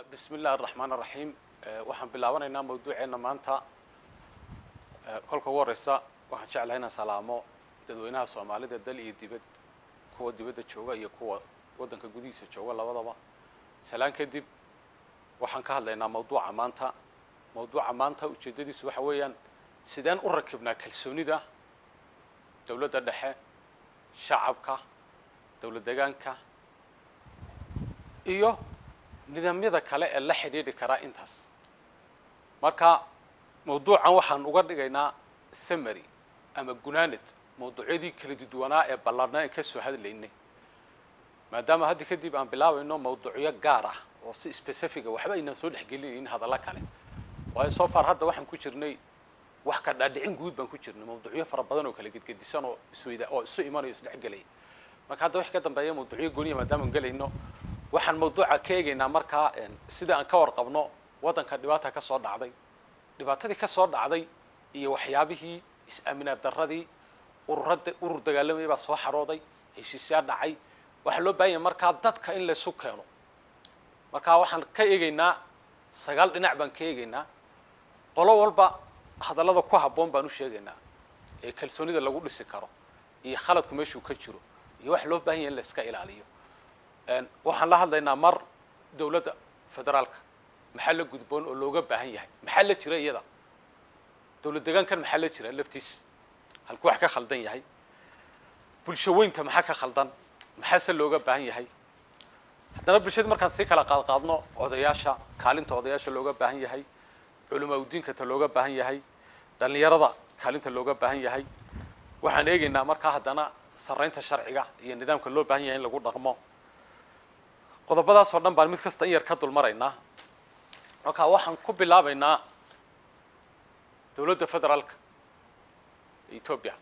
بسم الله الرحمن الرحيم waxaan bilaabaynaa mawduuceena maanta kolka ugu horeysa waxaan jeclahay inaan salaamo dadweynaha Soomaalida dal iyo dibad kuwa dibadda jooga iyo kuwa wadanka gudihiisa jooga labadaba salaan kadib waxaan ka hadlaynaa mawduuca maanta ujeedadiisu waxa weeyaan sideen u rakibnaa kalsoonida dawladda dhexe shacabka dawlad deegaanka iyo nidaamyada kale ee la xidhiidhi kara intaas marka mawduucan waxaan uga dhigaynaa summary ama gunaanad mawduucyadii kala duwanaa ee ballarnaa ee ka soo hadlaynay maadaama hadda kadib aan bilaabayno mawduucyo gaar ah oo si specific ah waxba ayna soo dhaxgelinayn hadalla kale waayo soo far hadda waxaan ku jirnay wax ka dhaadhicin guud baan ku jirnay mawduucyo fara badan oo kala gedgedisan oo isu imanayo isdhaxgalay marka hadda wax ka dambeeya mawduucyo gooniya maadaama aan galayno waxaan mawduuca ka eegaynaa markaa sida aan ka warqabno wadanka dhibaatada ka soo dhacday iyo waxyaabihii is-aaminaad darradii urur dagaalamay baa soo xarooday heshiisyaa dhacay waxa loo baahan yahay markaa dadka in la isu keeno marka waxaan ka eegaynaa 9 dhinac baan ka eegaynaa qolo walba hadallada ku habboon baan u sheegaynaa ee kalsoonida lagu dhisi karo iyo khaladku meeshuu ka jiro iyo wax loo baahan yahay in la iska ilaaliyo waxaan la hadlaynaa mar dawladda federaalka maxaa la gudboon oo looga baahan yahay maxaa la jira iyada dawlad deegaankan maxaa la jira laftiis halku wax ka khaldan yahay bulshaweynta maxaa ka khaldan maxaa se looga baahan yahay haddana bulshada markaan si kala qaadqaadno odayaasha kaalinta odayaasha looga baahan yahay culumaa diinka ta looga baahan yahay dhalinyarada kaalinta looga baahan yahay waxaan eegaynaa markaa haddana sarreynta sharciga iyo nidaamka loo baahan yahay in lagu dhaqmo qodobadaas oo dhan baan mid kasta in yar ka dul maraynaa marka waxaan ku bilaabaynaa dawladda federaalka Ethiopia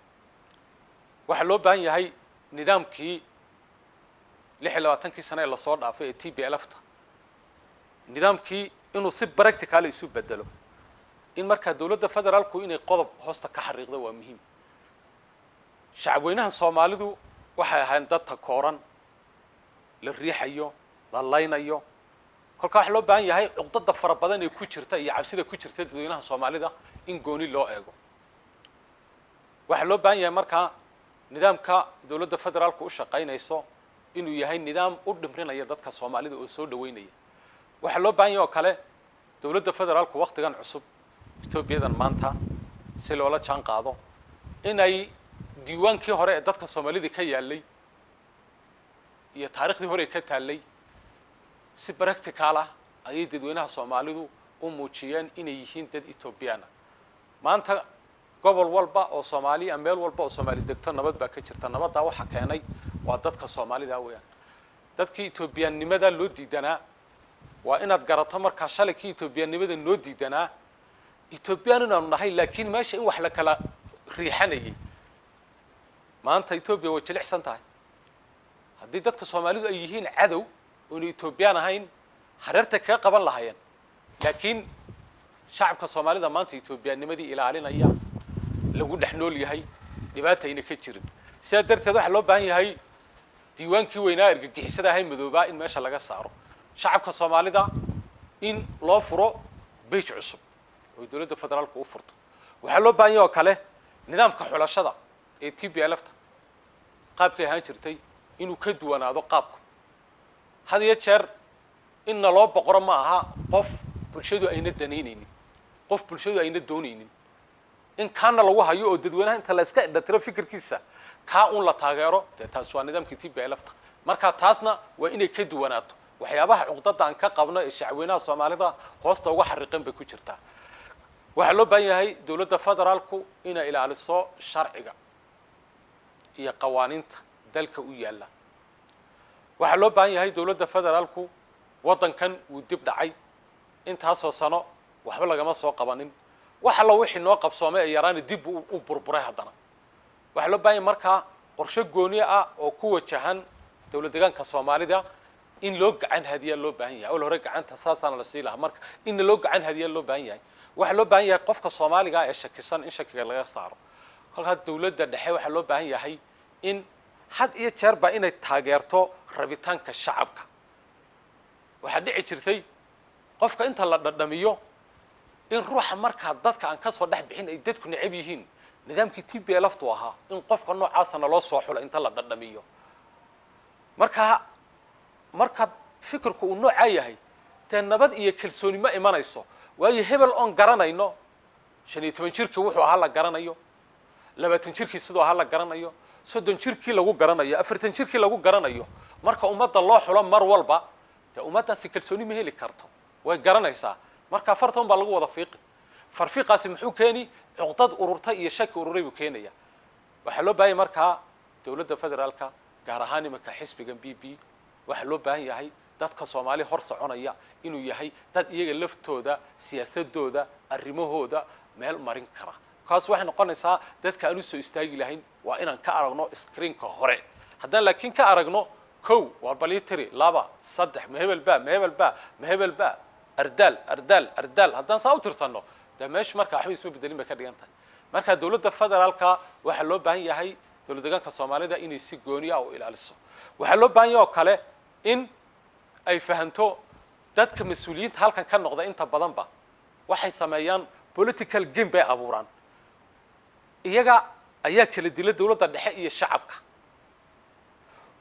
waxa loo baahan yahay nidaamkii 26 sano ee la soo dhaafay ee TPLF-ta nidaamkii inuu si practical isu bedelo in marka dawladda federaalku inay qodob hoosta ka xariiqdo waa muhiim shacabweynaha Soomaalidu waxay ahayn dad takooran la riixayo la laynayo kolka wax loo baahan yahay cuqdada fara badan ee ku jirta iyo cabsida ku jirta dadweynaha Soomaalida in gooni loo eego waxa loo baahan yahay marka nidaamka dawladda federaalku u shaqeynayso inuu yahay nidaam u dhimrinaya dadka Soomaalida oo soo dhaweynaya waxa loo baahan yahay oo kale dawladda federaalku waqtigan cusub Ethiopia-dan maanta si loola jaan qaado inay diiwaankii hore ee dadka Soomaalida ka yaalay iyo taariikhdii hore ka taalay si practical ah ayay dadweynaha Soomaalidu u muujiyeen inay yihiin dad Ethiopian maanta gobol walba oo Soomaaliya meel walba oo Soomaali degto nabad baa ka jirta nabadda waxa keenay waa dadka Soomaalida weeyaan dadkii Ethiopian-nimada loo diidanaa waa inaad garato marka shalay Ethiopian-nimada loo diidanaa Ethiopian inaanu nahay laakiin meesha in wax la kala riixanayay maanta Ethiopia way jilicsan tahay haddii dadka Soomaalidu ay yihiin cadow oo Ethiopian ahayn hareerta ka qaban lahaayeen laakiin shacabka Soomaalida maanta Ethiopian-nimadii ilaalinaya lagu dhaxnool yahay dhibaatayna ka jirin sida darteed waxa loo baahan yahay diiwaankii weynaa argagixisada ahay madooba in meesha laga saaro shacabka Soomaalida in loo furo beej cusub oo dawladda federaalku u furto waxa loo baahan yahay oo kale nidaamka xulashada ee TPLF-ta qaabkay ahaan jirtay inuu ka duwanaado qaabku hadiya jeer in loo boqoro ma aha qof bulshadu ayna danaynaynin qof bulshadu ayna doonaynin in kaana lagu hayo oo dadweynaha inta la iska dhintiro fikirkiisa ka la taageero taas waa nidaamkii TPLF-ta marka taasna waa inay ka duwanaato waxyaabaha cuqdada aan ka qabno ee shacabweynaha Soomaalida hoosta uga xariiqan bay ku jirtaa waxa loo baahan yahay dawladda federaalku inay ilaaliso sharciga iyo qawaaniinta dalka u yaala waxa loo baahan yahay dawladda federaalku wadankan uu dib dhacay intaasoo sano waxba lagama soo qabanin waxa la wixii noo qabsoomay ee yaraan dib u burburay haddana waxa loo baahan yahay marka qorshe gooni ah oo ku wajahan dawlad deegaanka Soomaalida in loo gacan hadiya loo baahan yahay oo hore gacanta saasana la siilaha marka in loo gacan hadiya loo baahan yahay waxa loo baahan yahay qofka Soomaaliga ee shakisan in shakiga laga saaro halka dawladda dhexe waxa loo baahan yahay in had iyo jeer ba inay taageerto rabitaanka shacabka waxa dhici jirtay qofka inta la dhadhamiyo in ruuxa markaa dadka aan ka soo dhex bixin ay dadku necab yihiin nidaamkii TPLF tu ahaa in qofka noocaasna loo soo xulo inta la dhadhamiyo marka fikirku uu nooca yahay teen nabad iyo kalsooni ma imanayso waayo hebel on garanayno 15 jirkii wuxuu ahaa la garanayo 20 jirkii sidoo ahaa la garanayo 30 jirkii lagu garanayo 40 jirkii lagu garanayo marka ummadda loo xulo mar walba ta ummaddaasi kalsooni ma heli karto way garanaysaa marka fartan baa lagu wada fiiqi farfiiqaasi muxuu keeni cuqdad ururta iyo shaki ururay buu keenaya waxa loo baahay marka dawladda federaalka gaar ahaan imika xisbiga BP waxa loo baahan yahay dadka Soomaali hor soconaya inuu yahay dad iyaga laftooda siyaasadooda arrimahooda meel marin kara kaas waxay noqonaysaa dadka aanu soo istaagi lahayn waa inaan ka aragno screenka hore haddaan laakiin ka aragno kow waa balitary laba saddex mehebel ba ardaal haddaan saa u tirsano da meesh marka waxba isma bedelin bay ka dhigan tahay marka dawladda federaalka waxa loo baahan yahay dawladda deegaanka Soomaalida inay si gooni ah u ilaaliso waxa loo baahan yahay kale in ay fahanto dadka mas'uuliyiinta halkan ka noqda inta badanba waxay sameeyaan political game bay abuuraan iyaga ayaa kala dilay dawladda dhexe iyo shacabka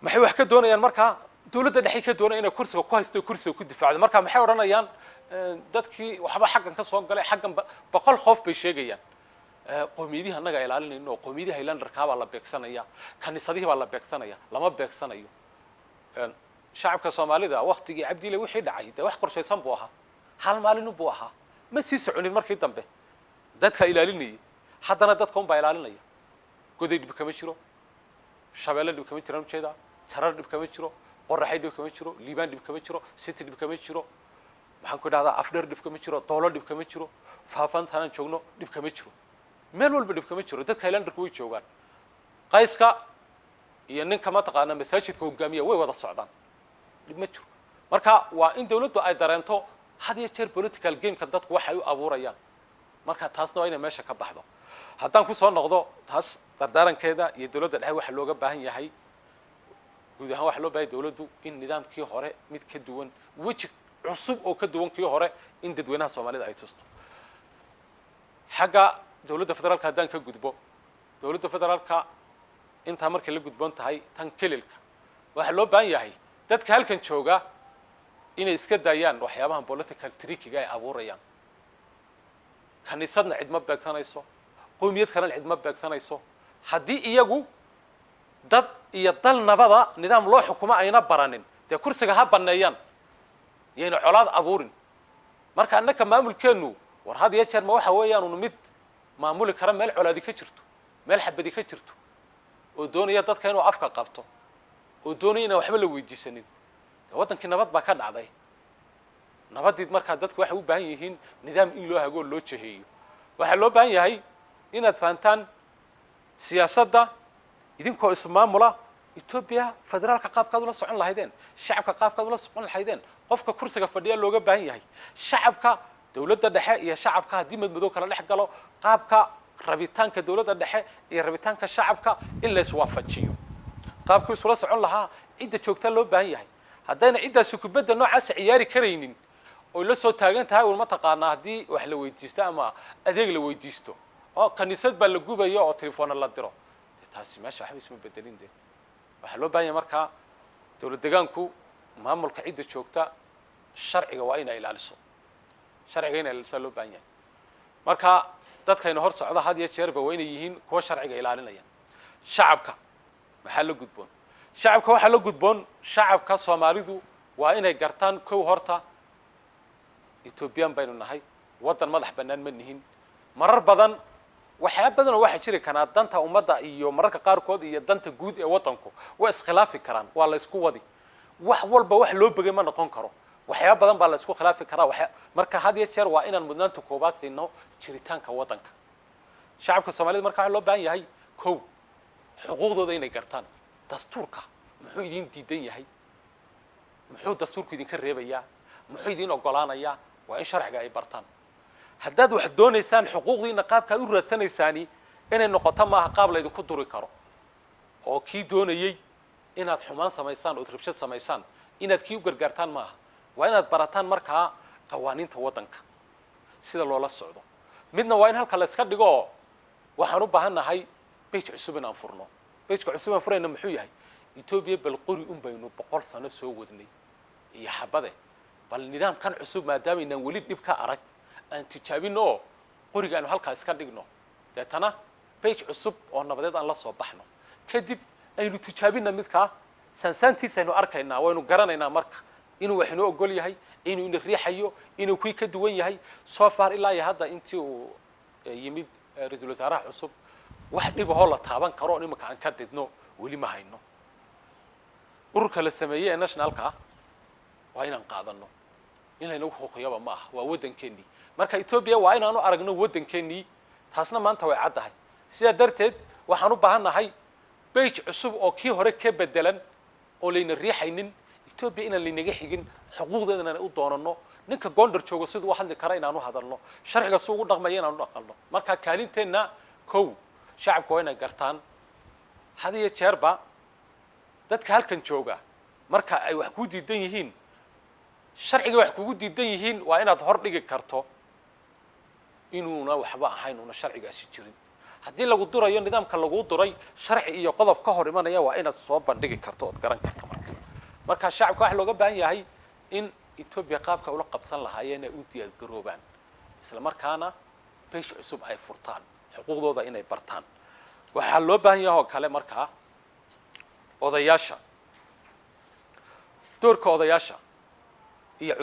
maxay wax ka doonayaan marka dawladda dhexe ka doonayaan inay kursiga ku haysto kursiga ku difaacdo marka maxay oranayaan dadkii waxba xaqan ka soo galay xaqan boqol qof bay sheegayaan qoomiyadiha anaga ilaalinayno qoomiyadiha Highlanderka baa la beegsanaya kaniisadihi baa la beegsanaya lama beegsanayo shacabka Soomaalida waqtigii Cabdile wixii dhacay wax qorshaysan buu ahaa hal maalin buu ahaa ma sii soconin markii dambe dadka ilaalinayay haddana dadka un baa ilaalinaya goday dib kama jiro shabeelle dib kama jiraan jeeda jarar dib kama jiro qoraxay dib kama jiro liibaan dib kama jiro city dib kama jiro waxaan ku dhahdaa afdheer dib kama jiro doolo dib kama jiro faafantaan joogno dib kama jiro meel walba dib kama jiro dadka Highlanderku way joogaan qayska iyo ninka ma taqaana masaajidka hogaamiya way wada socdaan dib ma jiro marka waa in dawladdu ay dareento had iyo jeer political game ka dadku waxay u abuurayaan marka taasna waa inay meesha ka baxdo haddaan ku soo noqdo taas dardaarankeeda iyo dawladda dhexe waxa looga baahan yahay guud ahaan waxa loo baahay dawladdu in nidaamkii hore mid ka duwan wajig cusub oo ka duwan kii hore in dadweynaha Soomaalida ay tusto xagga dawladda federaalka haddaan ka gudbo dawladda federaalka inta markii la gudboon tahay tan kelilka waxa loo baahan yahay dadka halkan jooga inay iska daayaan waxyaabaha political trickiga ay abuurayaan kaniisadna cid ma beegsanayso qoomiyad kalena cid ma beegsanayso haddii iyagu dad iyo dal nabada nidaam loo xukumo ayna baranin de kursiga ha baneeyaan yeena colaad abuurin marka annaka maamulkeenu war had iyo jeer ma waxa weeyaan uu mid maamuli kara meel colaadi ka jirto meel xabadi ka jirto oo doonaya dadka inuu afka qabto oo doonaya inaan waxba la weydiisanin wadankii nabad baa ka dhacday nabadid marka dadku waxay u baahan yihiin nidaam in loo hago loo jeeyo waxa loo baahan yahay inaad fahantaan siyaasadda idinkoo ismaamula Ethiopia federaalka qaabkaad ula socon lahaydeen shacabka qaabkaad ula socon lahaydeen qofka kursiga fadhiya looga baahan yahay shacabka dawladda dhexe iyo shacabka hadii madmadow kala dhex galo qaabka rabitaanka dawladda dhexe iyo rabitaanka shacabka in la iswaafajiyo qaabkii isula socon lahaa cidda joogta loo baahan yahay haddayna ciddaasi kubadda noocaas ciyaari karaynin oo la soo taagan tahay uma taqaana hadii wax la weydiisto ama adeeg la weydiisto oo kaniisad baa la gubayo oo telefoon la diro taasi meesha waxba isma bedelin waxa loo baahan yahay marka dawlad deegaanku maamulka cidda joogta sharciga waa inay ilaaliso sharciga inay ilaaliso loo baahan yahay marka dadkayna hor socda had iyo jeerba waa inay yihiin kuwa sharciga ilaalinaya shacabka maxaa la gudboon shacabka waxa la gudboon shacabka Soomaalidu waa inay gartaan kow horta Ethiopian baynu nahay wadan madax banaan ma nihin marar badan waxa badan waxa jiri kana danta ummadda iyo mararka qaar kood iyo danta guud ee wadanku waa iskhilaafi karaan waa la isku wadi wax walba wax loo bagay ma noqon karo waxyaabo badan baa la isku khilaafi karaa waxa marka had iyo jeer waa inaan mudnaanta koobaad siino jiritaanka wadanka shacabka Soomaaliyeed marka waxa loo baahan yahay kow xuquuqdooda inay gartaan dastuurka muxuu idin diidan yahay muxuu dastuurku idin ka reebayaa muxuu idin ogolaanayaa waa in sharciga ay bartaan haddaad wax doonaysaan xuquuqdiina qaabka u raadsanaysaani inay noqoto maaha qaab la idinku duri karo oo kii doonayay inaad xumaan samaysaan oo rabshad samaysaan inaad kii u gargaartaan maaha waa inaad barataan markaa qawaaniinta waddanka sida loola socdo midna waa in halka la iska dhigo waxaan u baahannahay page cusub inaan furno page cusub aan furayna muxuu yahay Ethiopia bal qori baynu 100 sano soo wadnay iyo xabade bal nidaamkan cusub maadaama inaan wali dib ka arag aan tijaabino qorigaan halka iska dhigno deetana page cusub oo nabadeed aan la soo baxno kadib aynu tijaabina midka sansantiisa aynu arkaynaa waynu garanaynaa marka inuu wax inoo ogol yahay inuu in riixayo inuu ku ka duwan yahay soo far ilaa hadda intii uu yimid ra'iisul wasaaraha cusub wax dhib ah oo la taaban karo nimanka aan ka didno wali ma hayno ururka la sameeyay nationalka waa inaan qaadano inaynu xuquuqyaba ma aha waa wadankeeni marka Ethiopia waa inaanu aragno wadankeeni taasna maanta way cadahay sida darteed waxaan u baahanahay page cusub oo kii hore ka bedelan oo leena riixaynin Ethiopia inaan linaga xigin xuquuqdeedana u doonano ninka Gondar joogo sidoo wax hadli kara inaanu hadalno sharciga soo ugu dhaqmay inaanu dhaqalno marka kaalinteena kow shacabku inay gartaan hadiye jeerba dadka halkan jooga marka ay wax ku diidan yihiin sharciga wax kugu diidan yihiin waa inaad hor dhigi karto inuuna waxba ahayn una sharcigaasi jirin haddii lagu durayo nidaamka lagu duray sharci iyo qodob ka hor imanaya waa inaad soo bandhigi karto oo garan karto marka shacabka wax looga baahan yahay in Ethiopia qaabka ula qabsan lahaayeen u diyaar garoobaan isla markaana page cusub ay furtaan xuquuqdooda inay bartaan waxa loo baahan yahay kale marka odayaasha doorka odayaasha iyo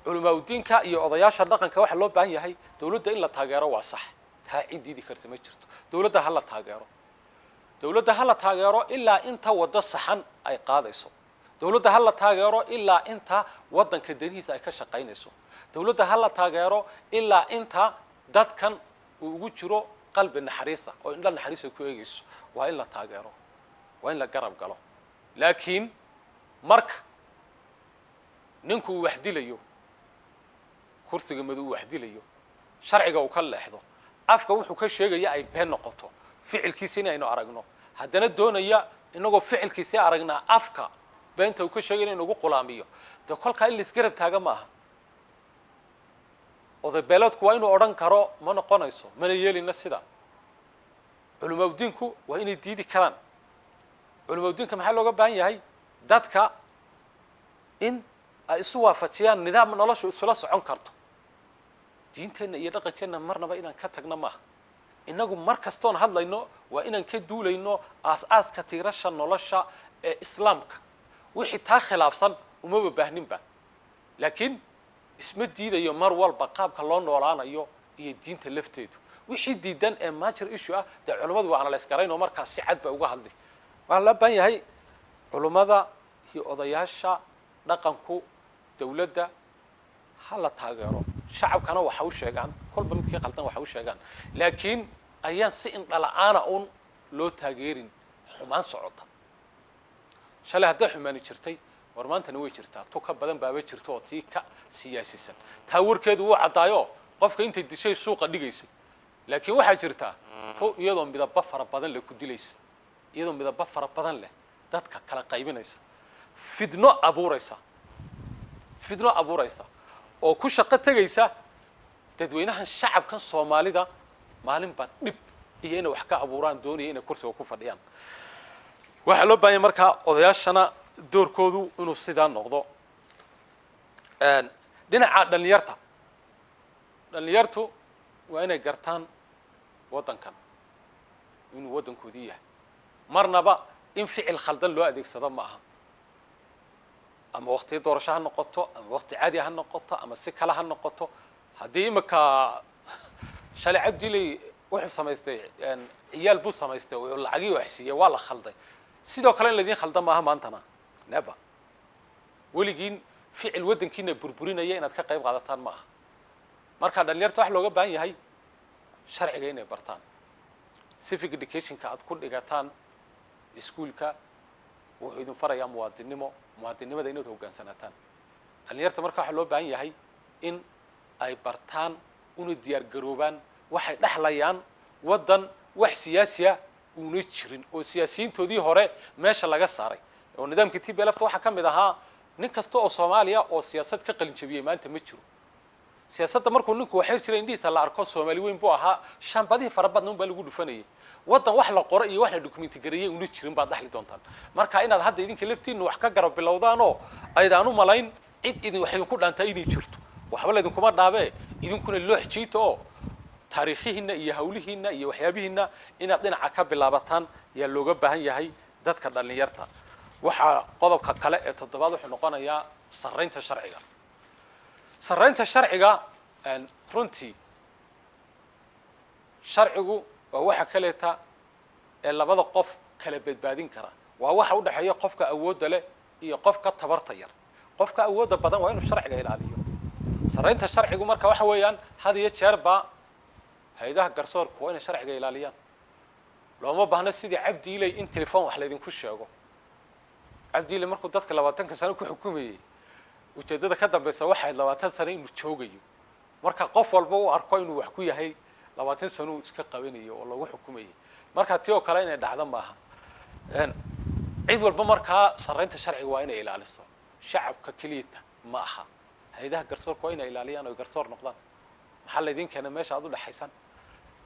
culimada iyo odayaasha dhaqanka waxa loo baahan yahay dawladda in la taageero waa sax taa ciidii karta ma jirto dawladda hal la taageero ilaa inta wada saxan ay qaadayso dawladda hal la taageero ilaa inta wadanka danihiisa ay ka shaqaynayso dawladda hal la taageero ilaa inta dadkan uu ugu jiro qalbi naxariis oo in la naxariis ku eegayso waa in la taageero waa in la garab galo laakiin marka ninku wax dilayo kursiga madow wax dilayo sharciga uu ka leexdo afka wuxuu ka sheegaya ay been noqoto ficilkiisa inaynu aragno haddana doonaya inagoo ficilkiisa aragnaa afka beenta uu ka sheegay inuu ugu qulaamiyo de kolka in isgarab taaga ma aha oday beeladku waa inuu oran karo ma noqonayso mana yeelina sida culimadu waa inay diidi karaan culimadu maxaa looga baahan yahay dadka in ay isu waafajiyaan nidaam nolosha isla socon karto diinteena iyo dhaqankeena marnaba inaan ka tagna ma inagu markastoon hadlayno waa inaan ka duulayno aas-aaska tiirasha nolosha ee islaamka wixii taa khilaafsan uma baahninba laakiin isma diidayo mar walba qaabka loo noolaanayo iyo diinta lafteedu wixii diidan ee major issue ah de culimadu waa analyze garayno marka si cad ba uga hadlay waa la baahan yahay culimada iyo odayaasha dhaqanku dawladda hala taageero shacabkana waxa uu sheegan kolba midkii qaldan waxa uu sheegan laakiin ayaan si in dhala'aana un loo taageerin xumaan socota shalay hadda xumaan jirtay war maantana way jirtaa to ka badan baaba jirto oo tii ka siyaasisan taawarkeedu uu cadaayo qofka intay dishay suuqa dhigaysay laakiin waxa jirta to iyadoo midaba fara badan la ku dilaysa iyadoo midaba fara badan leh dadka kala qaybinaysa fidno abuuraysa oo ku shaqo tagaysa dadweynaha shacabkan Soomaalida maalin ba dib iyo inay wax ka abuuraan doonayeen inay kursiga ku fadhiyaan waxa loo baahan marka odayaashana doorkoodu inuu sidaa noqdo dhinaca dhalinyartu waa inay gartaan wadankan inuu wadankoodii yahay marnaba in ficil khaldan loo adeegsado ma aha ama waqti doorasho ha noqoto ama waqti caadi ha noqoto ama si kala ha noqoto hadii imaka shalay abdilay wuxuu samaystay ciyaal buu samaystay oo lacag iyo waxsiiyay waa la khalday sidoo kale in la idin khaldan maaha maantana naba weligiin ficil wadankiina burburinaya inaad ka qayb qaadataan ma aha marka dhalinyarta wax looga baahan yahay sharciga inay bartaan civic education-ka aad ku dhigataan iskuulka wuxuu idin farayaa muwaadinimada inaad hogaansanataan dhalinyarta marka waxa loo baahan yahay in ay bartaan una diyaar garoobaan waxay dhaxlayaan wadan wax siyaasiya una jirin oo siyaasiyiintoodii hore meesha laga saaray oo nidaamka TPLF waxa kamid ahaa nin kasta oo Soomaaliya oo siyaasad ka qalin jabiyay maanta ma jiro siyaasadda markuu ninku waxay jiray indhiisa la arko Soomaali weyn buu ahaa shanbadii farabadna baa lagu dhufanayay wadan wax la qoro iyo wax la document gareeyay uu jirin baad dhaxli doontaan marka inaad hadda idinka laftiina wax ka garab bilowdaan oo aydan u malayn cid idin waxay ku dhaantay inay jirto waxba la idin kuma dhaabe idinkuna loo xjiito oo taariikhihiina iyo hawlihiina iyo waxyaabihiina inaad dhinaca ka bilaabataan yaa looga baahan yahay dadka dhalinyarta waxa qodobka kale ee toddobaad wuxuu noqonayaa sareynta sharciga sareynta sharciga runtii sharcigu waa waxa kaleeta ee labada qof kala badbaadin kara waa waxa u dhaxeeya qofka awoodda leh iyo qofka tabarta yar qofka awoodda badan waa inuu sharciga ilaaliyo sareynta sharcigu marka waxa weeyaan had iyo jeer ba hay'adaha garsoorku waa inay sharciga ilaaliyaan looma baahna sidii cabdi ilay in telefoon wax la idinku sheego cabdi ilay markuu dadka 20 sano ku xukumayay ujeedada ka dambaysa waxay 20 sano inuu joogayo marka qof walba uu arko inuu wax ku yahay 20 sano iska qabanayo oo lagu xukumayay marka tii oo kale inay dhacdo maaha cid walba marka sareynta sharciga waa inay ilaaliso shacabka kaliya ma aha hay'adaha garsoorku waa inay ilaaliyaan oo garsoor noqdaan maxaa la idin keenay meesha aad u dhaxaysan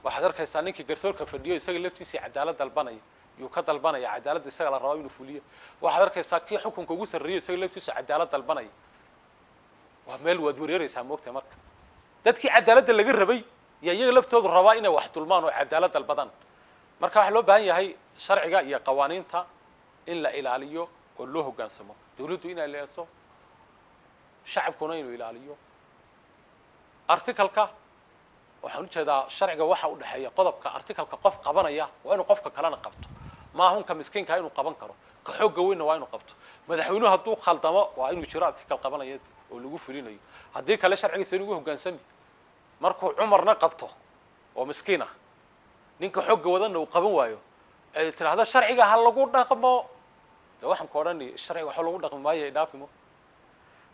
waxaad arkaysaa ninkii garsoorka fadhiyo isaga laftiisa cadaalad dalbanaya yuu ka dalbanaya cadaalad isaga la rabo inuu fuliyo waxaad arkaysaa kii xukunka ugu sarreeyay isaga laftiisa cadaalad dalbanaya waa meel waad wareeraysaa moogtay marka dadkii cadaaladda laga rabay iyo iyaga laftoodu rabaa inay wax dulmaan oo cadaalad dalbadaan marka waxa loo baahan yahay sharciga iyo qawaaniinta in la ilaaliyo oo loo hoggaansamo dawladdu inay ilaaliso shacabkuna inuu ilaaliyo artikalka waxaan u jeedaa sharciga waxa u dhaxeeya qodobka artikalka qof qabanaya waa inuu qofka kalena qabto ma ahunka miskiinka inuu qaban karo ka xoogga weyn waa inuu qabto madaxweynuhu hadduu khaldamo waa inuu jiro artikal qabanaya oo lagu fulinayo haddii kale sharcigiisa inuu hoggaansami markuu cumarna qabto oo miskiin ah ninka xoogga wadana uu qaban waayo ay tiraahdo sharciga ha lagu dhaqmo waxaan ku odhanay sharciga waxa lagu dhaqmo maayo dhaafimo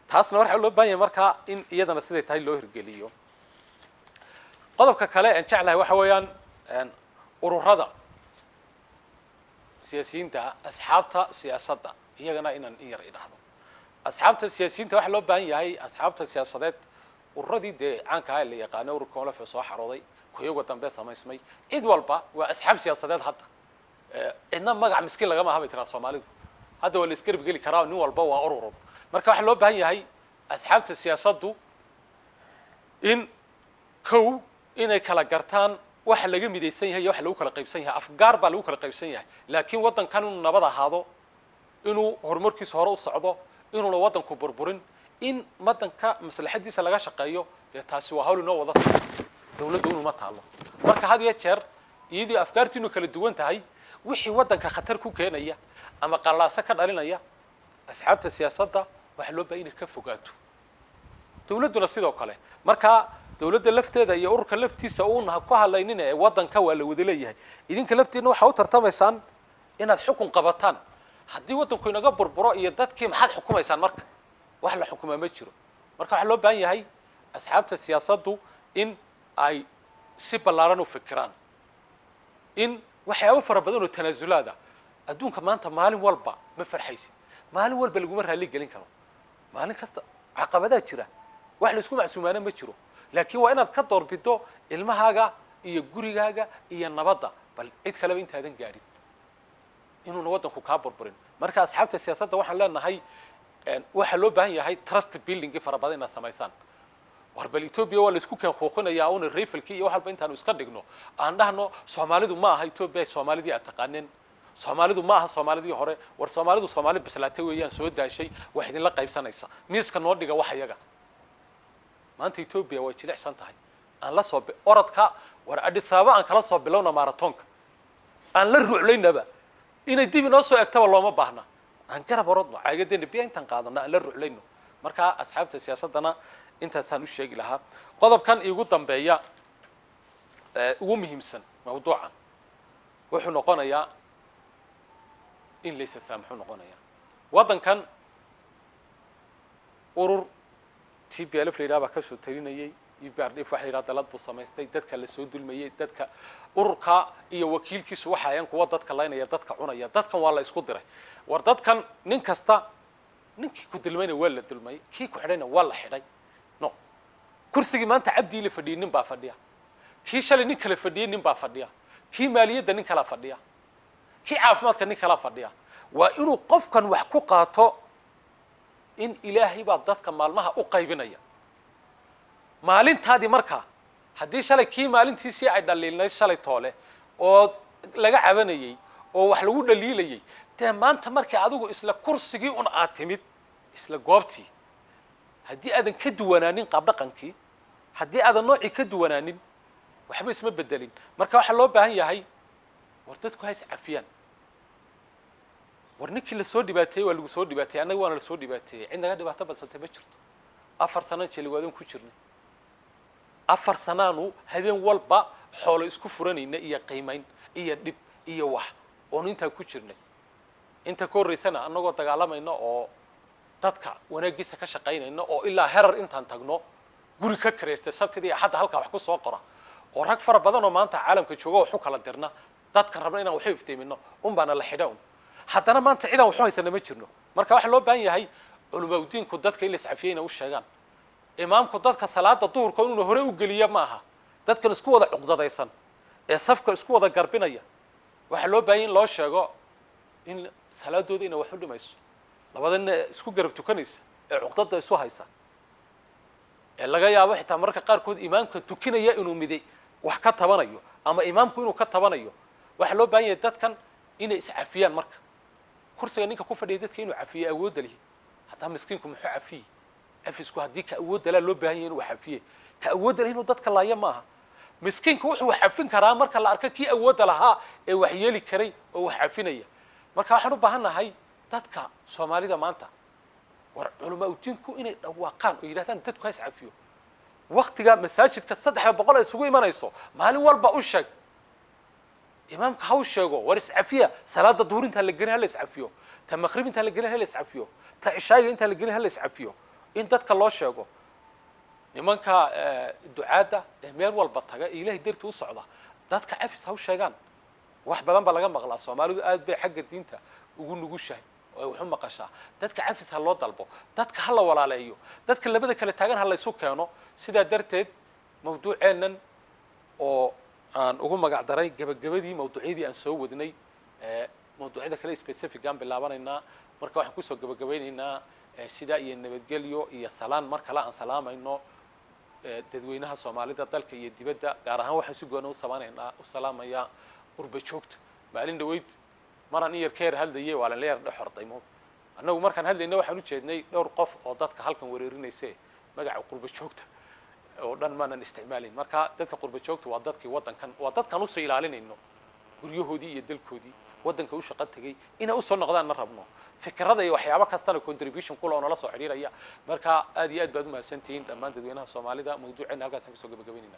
taasna waxa loo baahan yahay marka in iyadana siday tahay loo hirgeliyo qodobka kale aan jeclahay waxa weeyaan ururada siyaasiyiinta asxaabta siyaasadda iyagana inaan in yar idhaahdo asxaabta siyaasiyiinta waxa loo baahan yahay asxaabta siyaasadeed ururadii caanka ah la yaqaan ururka oo la soo xarooday kuyaga dambe samaysmay cid walba waa asxaab siyaasadeed hadda cidna magac miskiin laga ma aha tira Soomaalidu hadda waa la iskarib gali karaa nin walba waa urur marka waxa loo baahan yahay asxaabta siyaasaddu in inay kala gartaan waxa laga midaysan yahay waxa lagu kala qaybsan yahay afgaar baa lagu kala qaybsan yahay laakiin wadankan inuu nabad ahaado inuu horumarkiisa hore u socdo inuu wadanku burburin in wadanka maslaxadiisa laga shaqeeyo taasi waa hawl inoo wada dawladdu inuu ma taalo marka had iyo jeer iyadii afgaartiinu kala duwan tahay wixii wadanka khatar ku keenaya ama qalaasa ka dhalinaya asxaabta siyaasadda waxa loo baahan yahay ka fogaato dawladduna sidoo kale marka dawladda lafteeda iyo ururka laftiisa uu ku halaynina ee wadanka waa la wada leeyahay idinka laftiina waxa u tartamaysaan inaad xukun qabataan haddii wadanku inaga burburo iyo dadkii maxaad xukumaysaan marka wax la xukumaa ma jiro marka waxa loo baahan yahay asxaabta siyaasaddu in ay si ballaaran u fikiraan in waxyaabo fara badan oo tanaasulaada adduunka maanta maalin walba ma farxaysid maalin walba lagu raali gelin karo maalin kasta caqabadaha jira wax la isku macsuumaana ma jiro laakiin waa inaad ka doorbido ilmahaaga iyo gurigaaga iyo nabadda bal cid kale intaadan gaarin inuu wadanku ka burburin marka asxaabta siyaasadda waxaan leenahay waxa loo baahan yahay trust building fara badan inaad samaysaan warbal Ethiopia waa la isku keen xuquuqinaya oo reefalkii iyo waxba intaan iska dhigno aan dhahno Soomaalidu ma aha Ethiopia Soomaalidii aad taqaaneen Soomaalidu ma aha Soomaalidii hore war Soomaalidu Soomaali bislaatay weeyaan soo daashay wax idin la qaybsanaysa miiska noo dhiga wax iyaga maanta Ethiopia way jilicsan tahay aan la soo orodka war Addis Ababa aan kala soo bilowna maratonka aan la ruuclaynaba inay dib inoo soo egtaba looma baahna aan garab orodno caagadeen biyo intaan qaadana aan la ruuclayno marka asxaabta siyaasadana intaasaan u sheegi lahaa qodobkan igu dambeeya ugu muhiimsan mawduucan wuxuu noqonayaa in laysa saamaxu noqonaya wadankan urur TPLF leeyahay ka soo tarinayay UPRDF waxa yiraahdaa dalad buu samaystay dadka la soo dulmayay dadka ururka iyo wakiilkiisu waxa ayaan kuwa dadka laynaya dadka cunaya dadkan waa la isku diray war dadkan nin kasta ninkii ku dulmayna waa la dulmay kii ku xidhayna waa la xidhay no kursigii maanta cabdi la fadhiyay nin baa fadhiya kii shalay nin kale fadhiyay nin baa fadhiya kii maaliyadda nin kala fadhiya kii caafimaadka nin kala fadhiya waa inuu qofkan wax ku qaato in ilaahay baa dadka maalmaha u qaybinaya maalintaadii markaa haddii shalay kii maalintiisii ay dhaliilnay shalay toole oo laga cabanayay oo wax lagu dhaliilayay dee maanta markii adigu isla kursigii un aad timid isla goobtii haddii aadan ka duwanaanin qaab dhaqankii haddii aadan noocii ka duwanaanin waxba isma bedelin marka waxaa loo baahan yahay war dadku ha is cafiyaan war ninkii la soo dhibaateeyey waa lagu soo dhibaateeyey annaga waana la soo dhibaateeyey cid naga dhibaato badsantay ma jirto 4 sano jeliwaadan ku jirnay 4 sanaanu habeen walba xoolo isku furanayna iyo qiimayn iyo dhib iyo wax oo inta ku jirnay inta ka horeysana annagoo dagaalamayna oo dadka wanaagiisa ka shaqaynayna oo ilaa herar intaan tagno guri ka kareystay sabtidii hadda halka wax ku soo qora oo rag fara badan oo maanta caalamka jooga wax kala dirna dadka rabna inaan wax iftiimino baana la xidhaa haddana maanta ciidan wax haysana ma jirno marka waxa loo baahan yahay culumadiinku dadka ila iscafiyayna u sheegaan imaamku dadka salaada duhurka inuu hore u geliyo maaha dadkan isku wada cuqdadaysan ee safka isku wada garbinaya waxa loo baahan in loo sheego in salaadooda inay wax u dhimayso labadan isku garab tukanaysa ee cuqdada isu haysa ee laga yaabo xitaa marka qaar kood imaamka tukinaya inuu miday wax ka tabanayo ama imaamku inuu ka tabanayo waxa loo baahan yahay dadkan inay iscafiyaan marka kursiga ninka ku fadhiya dadka inuu cafiyo awood leh hatta miskiinku muxuu cafiyo afisku hadii ka awood la loo baahan yahay inuu cafiyo ka awood leh inuu dadka laaya maaha miskiinku wuxuu wax cafin karaa marka la arko kii awood lahaa ee wax yeeli karay oo wax cafinaya marka waxaan u baahanahay dadka Soomaalida maanta war culumadiinku inay dhawaaqaan oo yiraahdaan dadku hays cafiyo waqtiga masaajidka 300 ay isugu imanayso maalin walba u sheeg imaamka ha u sheego war iscafiya salaada duurinta la gelin hal iscafiyo ta maqribinta la gelin hal iscafiyo ta ishaaga inta la gelin hal iscafiyo in dadka loo sheego nimanka ducaada meel walba taga ilaahay dartii u socda dadka cafis ha u sheegaan wax badan ba laga maqlaa Soomaalidu aad bay xagga diinta ugu nugushahay oo wuxuu maqashaa dadka cafis ha loo dalbo dadka ha la walaaleeyo dadka labada kale taagan ha la isu keeno sida darteed mawduuceenan oo aan ugu magac daray gabagabadii mawduucyadii aan soo wadnay mawduucyada kale specific aan bilaabanayna marka waxaan ku soo gabagabaynaynaa sida iyo nabadgelyo iyo salaan marka la aan salaamayno dadweynaha Soomaalida dalka iyo dibadda gaar ahaan waxaan si go'an u salaamaya qurba joogta maalin dhaweyd maran iyo keer hadlayay waa la leeyahay dhaxortay mood annagu markaan hadlayna waxaan u jeednay dhowr qof oo dadka halkan wareerinaysa magaca qurba joogta oo dhan maanan isticmaalin marka dadka qurba joogta waa dadkii wadankan waa dadkan u soo ilaalinayno guryahoodii iyo dalkoodii wadanka u shaqo tagay inay u soo noqdaan na rabno fikrada iyo waxyaabo kastana contribution kula oo la soo xiriiraya marka aad iyo aad baad u mahadsantihiin dhammaan dadweynaha Soomaalida mawduucina halkaas aan ku soo gabagabeynayna